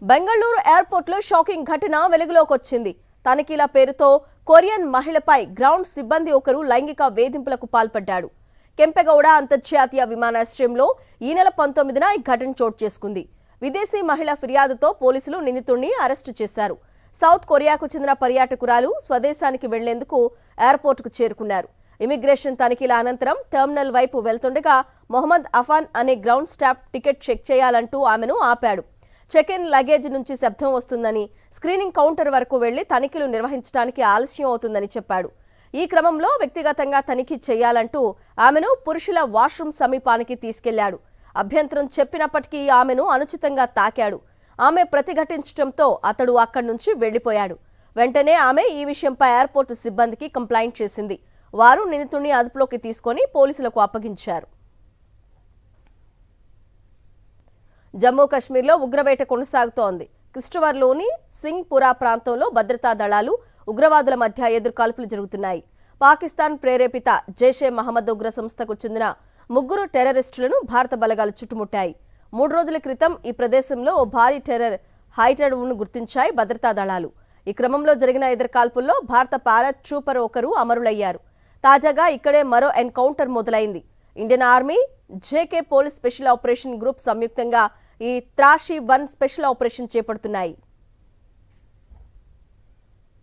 బెంగళూరు ఎయిర్పోర్ట్లో షాకింగ్ ఘటన వెలుగులోకి వచ్చింది. తనిఖీల పేరుతో కొరియన్ మహిళపై గ్రౌండ్ సిబ్బంది ఒకరు లైంగిక వేధింపులకు పాల్పడ్డాడు. కెంపెగౌడ అంతర్జాతీయ విమానాశ్రయంలో ఈ నెల 19న ఈ ఘటన చోటు చేసుకుంది. విదేశీ మహిళ ఫిర్యాదుతో పోలీసులు నిందితుడిని అరెస్టు చేశారు. సౌత్ కొరియాకు చెందిన పర్యాటకురాలు స్వదేశానికి వెళ్లేందుకు ఎయిర్పోర్టుకు చేరుకున్నారు. ఇమిగ్రేషన్ తనిఖీల అనంతరం టెర్మినల్ వైపు వెళ్తుండగా మొహమ్మద్ అఫాన్ అనే గ్రౌండ్ స్టాఫ్ టికెట్ చెక్ చేయాలంటూ ఆమెను ఆపాడు. చెక్ ఇన్ లగేజ్ నుంచి శబ్దం వస్తుందని, స్క్రీనింగ్ కౌంటర్ వరకు వెళ్లి తనిఖీలు నిర్వహించడానికి ఆలస్యం అవుతుందని చెప్పాడు. ఈ క్రమంలో వ్యక్తిగతంగా తనిఖీ చేయాలంటూ ఆమెను పురుషుల వాష్రూమ్ సమీపానికి తీసుకెళ్లాడు. అభ్యంతరం చెప్పినప్పటికీ ఆమెను అనుచితంగా తాకాడు. ఆమె ప్రతిఘటించడంతో అతడు అక్కడి నుంచి వెళ్లిపోయాడు. వెంటనే ఆమె ఈ విషయంపై ఎయిర్పోర్టు సిబ్బందికి కంప్లైంట్ చేసింది. వారు నిందితుడిని అదుపులోకి తీసుకొని పోలీసులకు అప్పగించారు. జమ్మూ కశ్మీర్లో ఉగ్రవేట కొనసాగుతోంది. కిష్ట్వార్లోని సింగ్పురా ప్రాంతంలో భద్రతా దళాలు, ఉగ్రవాదుల మధ్య ఎదురుకాల్పులు జరుగుతున్నాయి. పాకిస్తాన్ ప్రేరేపిత జైషే మహమ్మద్ ఉగ్ర సంస్థకు చెందిన 3 టెర్రరిస్టులను భారత బలగాలు చుట్టుముట్టాయి. 3 రోజుల క్రితం ఈ ప్రదేశంలో ఓ భారీ టెర్రర్ హైటెడ్ను గుర్తించాయి భద్రతా దళాలు. ఈ క్రమంలో జరిగిన ఎదురుకాల్పుల్లో భారత పారా ట్రూపర్ ఒకరు అమరులయ్యారు. తాజాగా ఇక్కడే మరో ఎన్కౌంటర్ మొదలైంది. Indian army, JK police special operation group సంయుక్తంగా ఈ త్రాషి-1 స్పెషల్ ఆపరేషన్ చేపడుతున్నాయి.